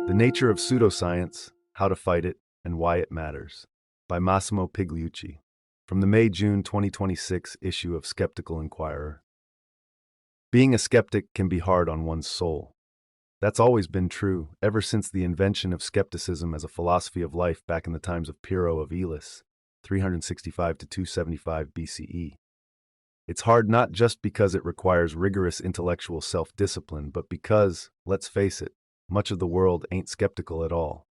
The Nature of Pseudoscience, How to Fight It, and Why It Matters, by Massimo Pigliucci, from the May-June 2026 issue of Skeptical Inquirer. Being a skeptic can be hard on one's soul. That's always been true, ever since the invention of skepticism as a philosophy of life back in the times of Pyrrho of Elis, 365 to 275 BCE. It's hard not just because it requires rigorous intellectual self-discipline, but because, let's face it, much of the world ain't skeptical at all.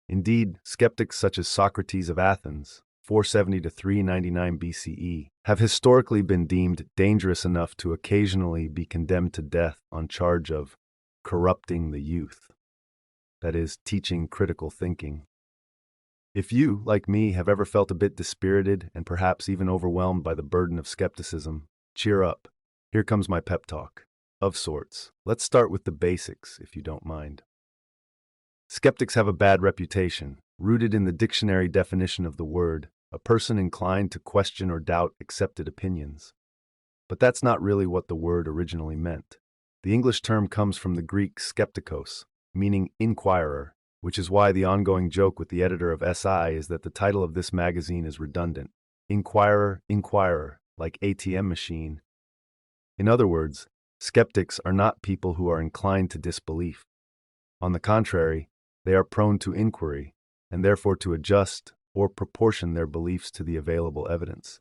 Indeed, skeptics such as Socrates of Athens, 470 to 399 BCE, have historically been deemed dangerous enough to occasionally be condemned to death on charge of corrupting the youth. That is, teaching critical thinking. If you, like me, have ever felt a bit dispirited and perhaps even overwhelmed by the burden of skepticism, cheer up. Here comes my pep talk. Of sorts. Let's start with the basics, if you don't mind. Skeptics have a bad reputation, rooted in the dictionary definition of the word, a person inclined to question or doubt accepted opinions. But that's not really what the word originally meant. The English term comes from the Greek skeptikos, meaning inquirer, which is why the ongoing joke with the editor of SI is that the title of this magazine is redundant. Inquirer, like ATM machine. In other words, skeptics are not people who are inclined to disbelief. On the contrary, they are prone to inquiry, and therefore to adjust or proportion their beliefs to the available evidence.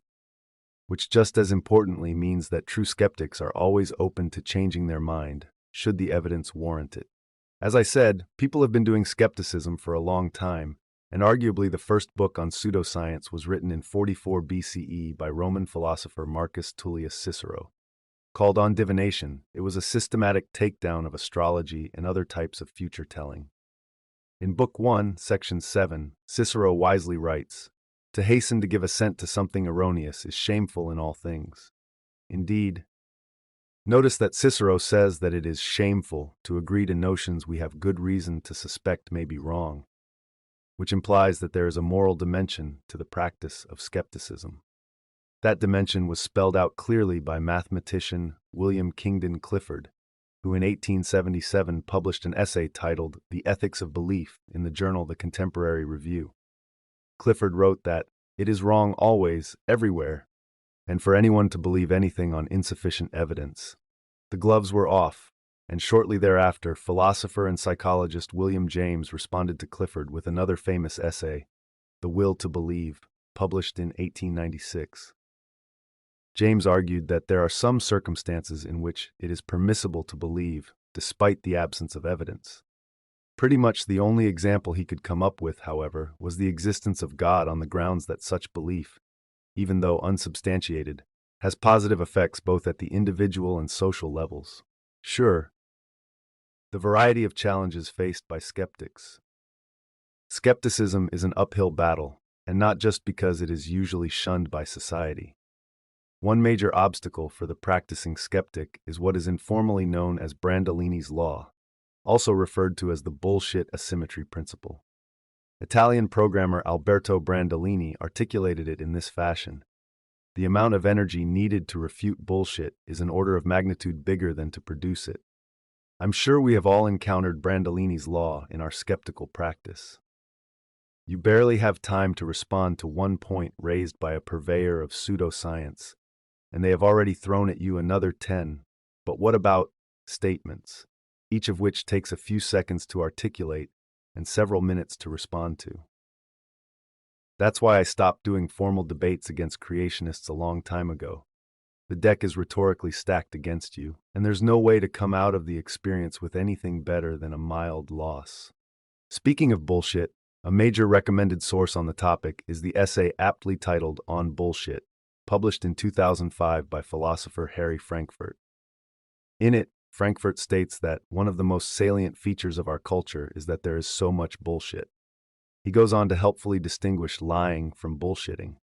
Which just as importantly means that true skeptics are always open to changing their mind, should the evidence warrant it. As I said, people have been doing skepticism for a long time, and arguably the first book on pseudoscience was written in 44 BCE by Roman philosopher Marcus Tullius Cicero. Called On Divination, it was a systematic takedown of astrology and other types of future-telling. In Book 1, Section 7, Cicero wisely writes, "To hasten to give assent to something erroneous is shameful in all things." Indeed, notice that Cicero says that it is shameful to agree to notions we have good reason to suspect may be wrong, which implies that there is a moral dimension to the practice of skepticism. That dimension was spelled out clearly by mathematician William Kingdon Clifford, who in 1877 published an essay titled The Ethics of Belief in the journal The Contemporary Review. Clifford wrote that it is wrong always, everywhere, and for anyone to believe anything on insufficient evidence. The gloves were off, and shortly thereafter, philosopher and psychologist William James responded to Clifford with another famous essay, The Will to Believe, published in 1896. James argued that there are some circumstances in which it is permissible to believe, despite the absence of evidence. Pretty much the only example he could come up with, however, was the existence of God on the grounds that such belief, even though unsubstantiated, has positive effects both at the individual and social levels. Sure, the variety of challenges faced by skeptics. Skepticism is an uphill battle, and not just because it is usually shunned by society. One major obstacle for the practicing skeptic is what is informally known as Brandolini's law, also referred to as the bullshit asymmetry principle. Italian programmer Alberto Brandolini articulated it in this fashion. The amount of energy needed to refute bullshit is an order of magnitude bigger than to produce it. I'm sure we have all encountered Brandolini's law in our skeptical practice. You barely have time to respond to one point raised by a purveyor of pseudoscience, and they have already thrown at you another 10. But what about statements, each of which takes a few seconds to articulate and several minutes to respond to? That's why I stopped doing formal debates against creationists a long time ago. The deck is rhetorically stacked against you, and there's no way to come out of the experience with anything better than a mild loss. Speaking of bullshit, a major recommended source on the topic is the essay aptly titled On Bullshit, published in 2005 by philosopher Harry Frankfurt. In it, Frankfurt states that one of the most salient features of our culture is that there is so much bullshit. He goes on to helpfully distinguish lying from bullshitting.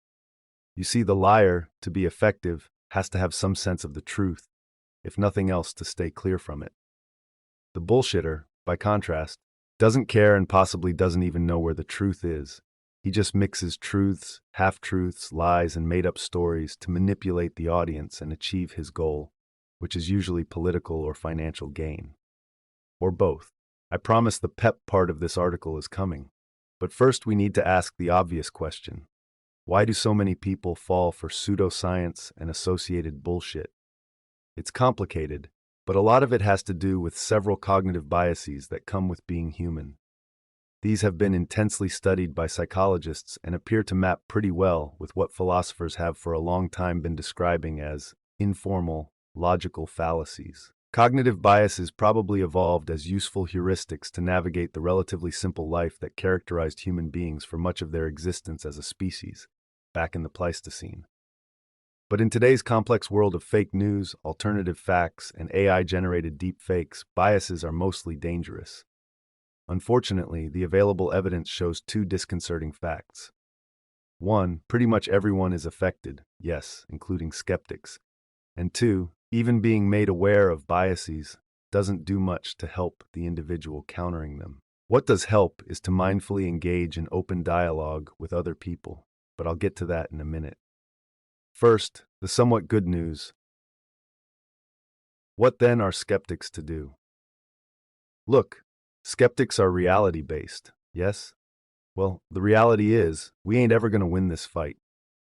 You see, the liar, to be effective, has to have some sense of the truth, if nothing else to stay clear from it. The bullshitter, by contrast, doesn't care and possibly doesn't even know where the truth is. He just mixes truths, half-truths, lies, and made-up stories to manipulate the audience and achieve his goal, which is usually political or financial gain. Or both. I promise the pep part of this article is coming. But first we need to ask the obvious question. Why do so many people fall for pseudoscience and associated bullshit? It's complicated, but a lot of it has to do with several cognitive biases that come with being human. These have been intensely studied by psychologists and appear to map pretty well with what philosophers have for a long time been describing as informal, logical fallacies. Cognitive biases probably evolved as useful heuristics to navigate the relatively simple life that characterized human beings for much of their existence as a species, back in the Pleistocene. But in today's complex world of fake news, alternative facts, and AI-generated deepfakes, biases are mostly dangerous. Unfortunately, the available evidence shows two disconcerting facts. One, pretty much everyone is affected, yes, including skeptics. And two, even being made aware of biases doesn't do much to help the individual countering them. What does help is to mindfully engage in open dialogue with other people, but I'll get to that in a minute. First, the somewhat good news. What then are skeptics to do? Look, skeptics are reality-based, yes? Well, the reality is, we ain't ever gonna win this fight.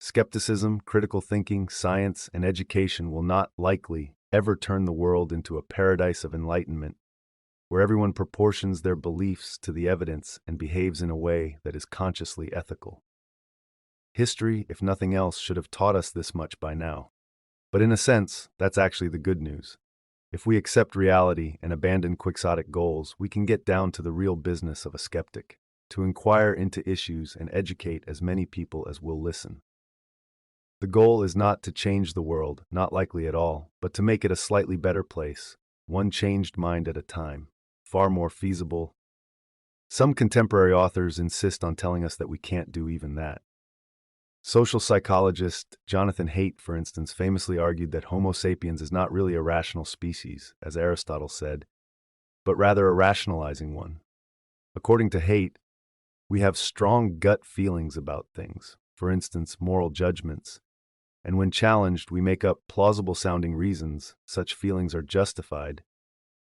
Skepticism, critical thinking, science, and education will not likely ever turn the world into a paradise of enlightenment, where everyone proportions their beliefs to the evidence and behaves in a way that is consciously ethical. History, if nothing else, should have taught us this much by now. But in a sense, that's actually the good news. If we accept reality and abandon quixotic goals, we can get down to the real business of a skeptic, to inquire into issues and educate as many people as will listen. The goal is not to change the world, not likely at all, but to make it a slightly better place, one changed mind at a time, far more feasible. Some contemporary authors insist on telling us that we can't do even that. Social psychologist Jonathan Haidt, for instance, famously argued that Homo sapiens is not really a rational species, as Aristotle said, but rather a rationalizing one. According to Haidt, we have strong gut feelings about things, for instance, moral judgments, and when challenged, we make up plausible-sounding reasons such feelings are justified.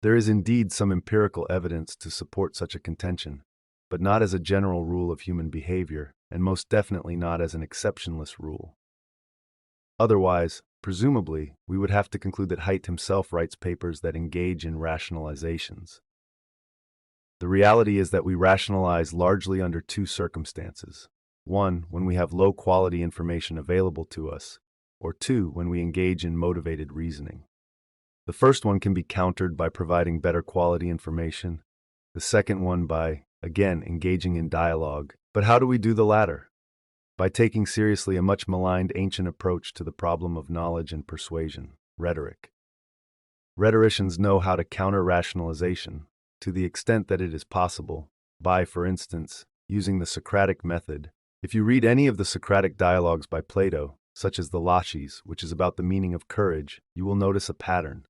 There is indeed some empirical evidence to support such a contention, but not as a general rule of human behavior, and most definitely not as an exceptionless rule. Otherwise, presumably, we would have to conclude that Haidt himself writes papers that engage in rationalizations. The reality is that we rationalize largely under two circumstances. One, when we have low-quality information available to us, or two, when we engage in motivated reasoning. The first one can be countered by providing better quality information, the second one by, again, engaging in dialogue. But how do we do the latter? By taking seriously a much maligned ancient approach to the problem of knowledge and persuasion, rhetoric. Rhetoricians know how to counter rationalization, to the extent that it is possible, by, for instance, using the Socratic method. If you read any of the Socratic dialogues by Plato, such as the Laches, which is about the meaning of courage, you will notice a pattern.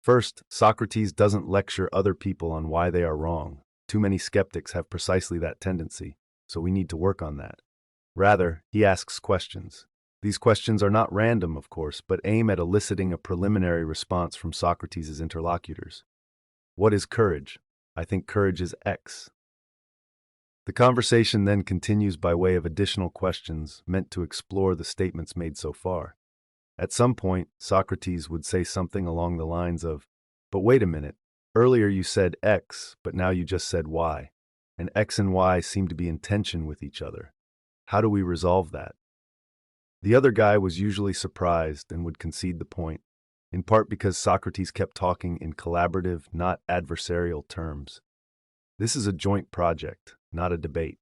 First, Socrates doesn't lecture other people on why they are wrong. Too many skeptics have precisely that tendency, so we need to work on that. Rather, he asks questions. These questions are not random, of course, but aim at eliciting a preliminary response from Socrates' interlocutors. What is courage? I think courage is X. The conversation then continues by way of additional questions meant to explore the statements made so far. At some point, Socrates would say something along the lines of, "But wait a minute, earlier you said X, but now you just said Y, and X and Y seem to be in tension with each other. How do we resolve that?" The other guy was usually surprised and would concede the point, in part because Socrates kept talking in collaborative, not adversarial terms. This is a joint project, not a debate.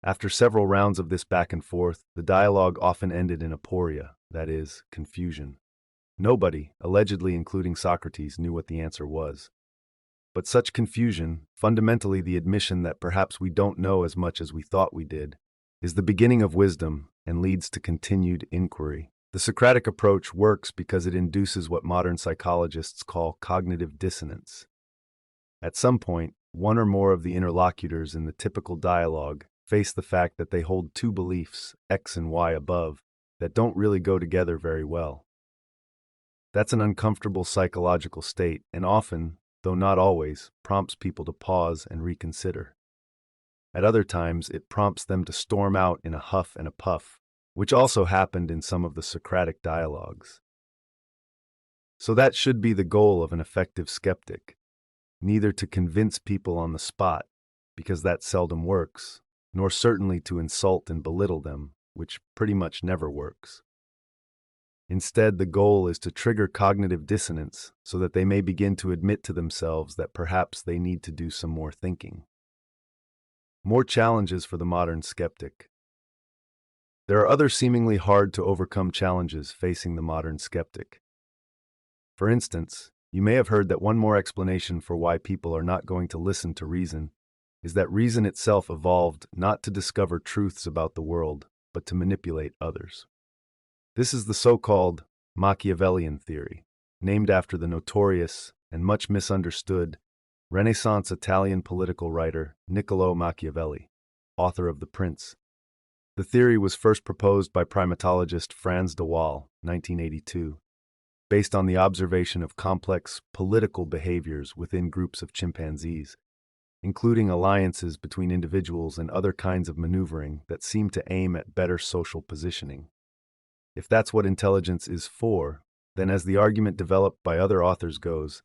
After several rounds of this back and forth, the dialogue often ended in aporia, that is, confusion. Nobody, allegedly including Socrates, knew what the answer was. But such confusion, fundamentally the admission that perhaps we don't know as much as we thought we did, is the beginning of wisdom and leads to continued inquiry. The Socratic approach works because it induces what modern psychologists call cognitive dissonance. At some point, one or more of the interlocutors in the typical dialogue face the fact that they hold two beliefs, X and Y above, that don't really go together very well. That's an uncomfortable psychological state, and often, though not always, prompts people to pause and reconsider. At other times, it prompts them to storm out in a huff and a puff, which also happened in some of the Socratic dialogues. So that should be the goal of an effective skeptic, neither to convince people on the spot, because that seldom works, nor certainly to insult and belittle them, which pretty much never works. Instead, the goal is to trigger cognitive dissonance so that they may begin to admit to themselves that perhaps they need to do some more thinking. More challenges for the modern skeptic. There are other seemingly hard to overcome challenges facing the modern skeptic. For instance, you may have heard that one more explanation for why people are not going to listen to reason is that reason itself evolved not to discover truths about the world, but to manipulate others. This is the so-called Machiavellian theory, named after the notorious and much misunderstood Renaissance Italian political writer Niccolò Machiavelli, author of The Prince. The theory was first proposed by primatologist Franz de Waal, 1982, based on the observation of complex political behaviors within groups of chimpanzees, including alliances between individuals and other kinds of maneuvering that seem to aim at better social positioning. If that's what intelligence is for, then as the argument developed by other authors goes,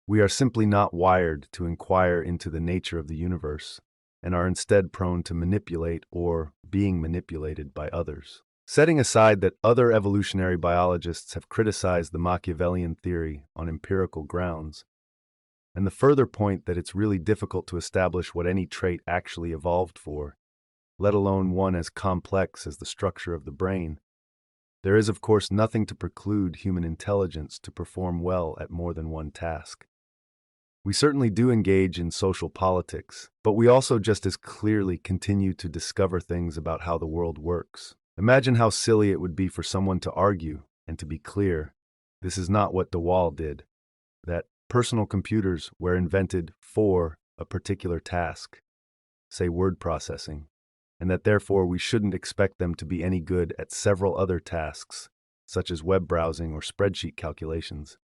we are simply not wired to inquire into the nature of the universe and are instead prone to manipulate or being manipulated by others. Setting aside that other evolutionary biologists have criticized the Machiavellian theory on empirical grounds, and the further point that it's really difficult to establish what any trait actually evolved for, let alone one as complex as the structure of the brain, there is of course nothing to preclude human intelligence to perform well at more than one task. We certainly do engage in social politics, but we also just as clearly continue to discover things about how the world works. Imagine how silly it would be for someone to argue, and to be clear, this is not what de Waal did, that personal computers were invented for a particular task, say word processing, and that therefore we shouldn't expect them to be any good at several other tasks, such as web browsing or spreadsheet calculations.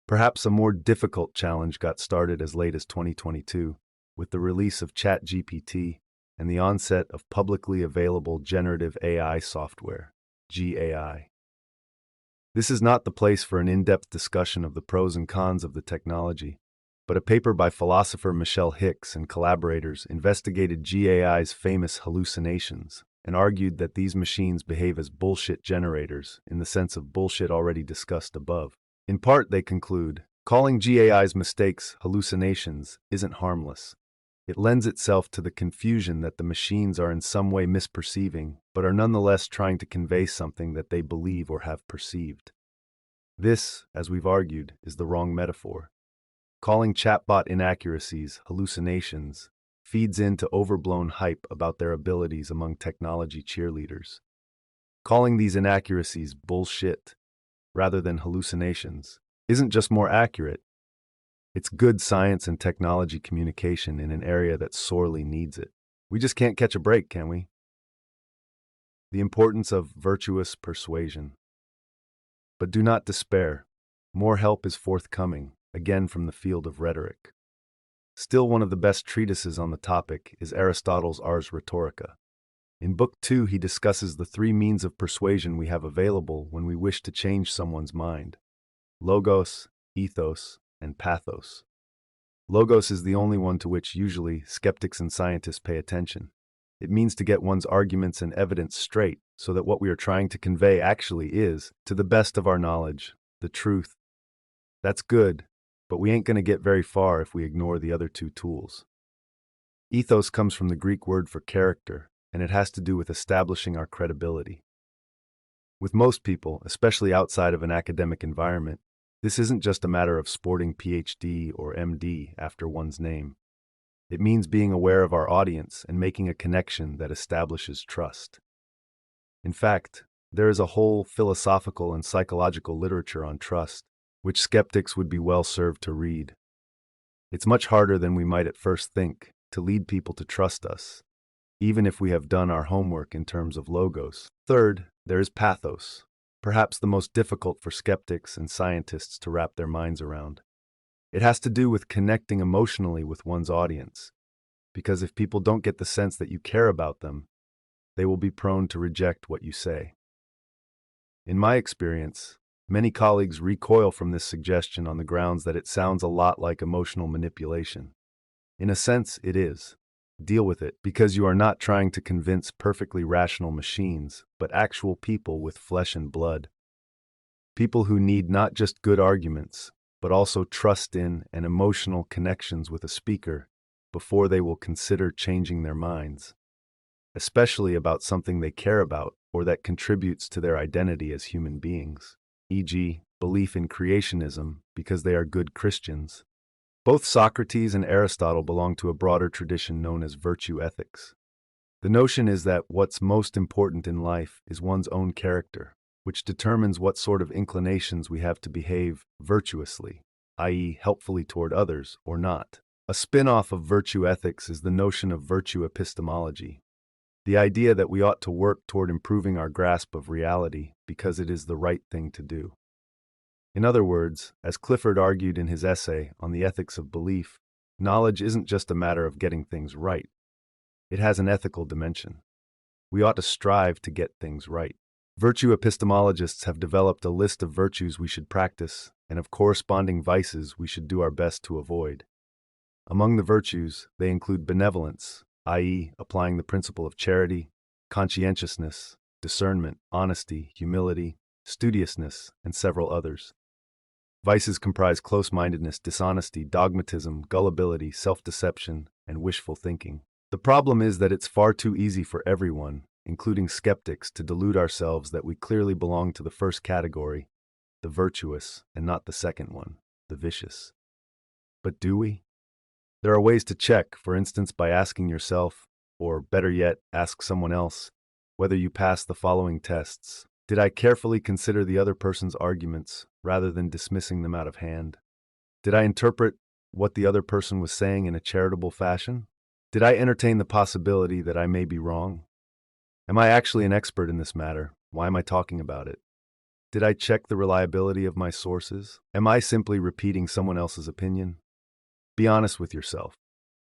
Perhaps a more difficult challenge got started as late as 2022, with the release of ChatGPT and the onset of publicly available generative AI software, GAI. This is not the place for an in-depth discussion of the pros and cons of the technology, but a paper by philosopher Michelle Hicks and collaborators investigated GAI's famous hallucinations and argued that these machines behave as bullshit generators in the sense of bullshit already discussed above. In part, they conclude, calling GAI's mistakes hallucinations isn't harmless. It lends itself to the confusion that the machines are in some way misperceiving, but are nonetheless trying to convey something that they believe or have perceived. This, as we've argued, is the wrong metaphor. Calling chatbot inaccuracies hallucinations feeds into overblown hype about their abilities among technology cheerleaders. Calling these inaccuracies bullshit, rather than hallucinations, isn't just more accurate, it's good science and technology communication in an area that sorely needs it. We just can't catch a break, can we? The importance of virtuous persuasion. But do not despair. More help is forthcoming, again from the field of rhetoric. Still one of the best treatises on the topic is Aristotle's Ars Rhetorica. In Book 2, he discusses the three means of persuasion we have available when we wish to change someone's mind: logos, ethos, and pathos. Logos is the only one to which usually skeptics and scientists pay attention. It means to get one's arguments and evidence straight so that what we are trying to convey actually is, to the best of our knowledge, the truth. That's good, but we ain't going to get very far if we ignore the other two tools. Ethos comes from the Greek word for character, and it has to do with establishing our credibility. With most people, especially outside of an academic environment, this isn't just a matter of sporting PhD or MD after one's name. It means being aware of our audience and making a connection that establishes trust. In fact, there is a whole philosophical and psychological literature on trust, which skeptics would be well served to read. It's much harder than we might at first think to lead people to trust us, even if we have done our homework in terms of logos. Third, there is pathos, perhaps the most difficult for skeptics and scientists to wrap their minds around. It has to do with connecting emotionally with one's audience, because if people don't get the sense that you care about them, they will be prone to reject what you say. In my experience, many colleagues recoil from this suggestion on the grounds that it sounds a lot like emotional manipulation. In a sense, it is. Deal with it, because you are not trying to convince perfectly rational machines, but actual people with flesh and blood. People who need not just good arguments, but also trust in and emotional connections with a speaker before they will consider changing their minds, especially about something they care about or that contributes to their identity as human beings, e.g., belief in creationism because they are good Christians. Both Socrates and Aristotle belong to a broader tradition known as virtue ethics. The notion is that what's most important in life is one's own character, which determines what sort of inclinations we have to behave virtuously, i.e., helpfully toward others, or not. A spin-off of virtue ethics is the notion of virtue epistemology, the idea that we ought to work toward improving our grasp of reality because it is the right thing to do. In other words, as Clifford argued in his essay on the ethics of belief, knowledge isn't just a matter of getting things right. It has an ethical dimension. We ought to strive to get things right. Virtue epistemologists have developed a list of virtues we should practice and of corresponding vices we should do our best to avoid. Among the virtues, they include benevolence, i.e., applying the principle of charity, conscientiousness, discernment, honesty, humility, studiousness, and several others. Vices comprise close-mindedness, dishonesty, dogmatism, gullibility, self-deception, and wishful thinking. The problem is that it's far too easy for everyone, including skeptics, to delude ourselves that we clearly belong to the first category, the virtuous, and not the second one, the vicious. But do we? There are ways to check, for instance, by asking yourself, or better yet, ask someone else, whether you pass the following tests. Did I carefully consider the other person's arguments rather than dismissing them out of hand? Did I interpret what the other person was saying in a charitable fashion? Did I entertain the possibility that I may be wrong? Am I actually an expert in this matter? Why am I talking about it? Did I check the reliability of my sources? Am I simply repeating someone else's opinion? Be honest with yourself.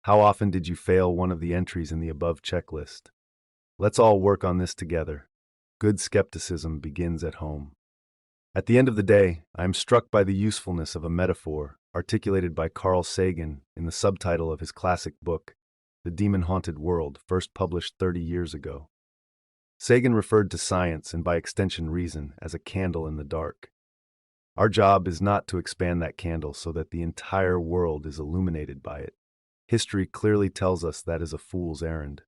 How often did you fail one of the entries in the above checklist? Let's all work on this together. Good skepticism begins at home. At the end of the day, I am struck by the usefulness of a metaphor articulated by Carl Sagan in the subtitle of his classic book, The Demon-Haunted World, first published 30 years ago. Sagan referred to science, and by extension reason, as a candle in the dark. Our job is not to expand that candle so that the entire world is illuminated by it. History clearly tells us that is a fool's errand.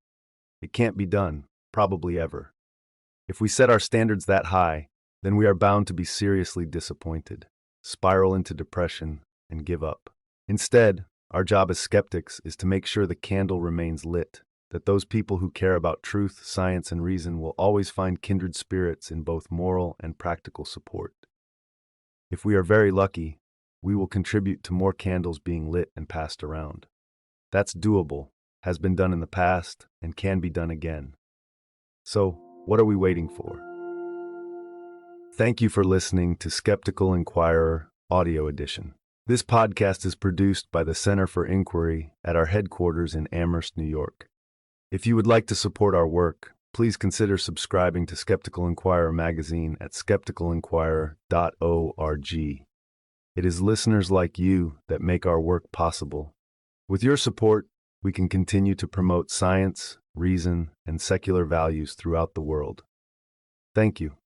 It can't be done, probably ever. If we set our standards that high, then we are bound to be seriously disappointed, spiral into depression, and give up. Instead, our job as skeptics is to make sure the candle remains lit, that those people who care about truth, science, and reason will always find kindred spirits in both moral and practical support. If we are very lucky, we will contribute to more candles being lit and passed around. That's doable, has been done in the past, and can be done again. So, what are we waiting for? Thank you for listening to Skeptical Inquirer Audio Edition. This podcast is produced by the Center for Inquiry at our headquarters in Amherst, New York. If you would like to support our work, please consider subscribing to Skeptical Inquirer magazine at skepticalinquirer.org. It is listeners like you that make our work possible. With your support, we can continue to promote science, reason, and secular values throughout the world. Thank you.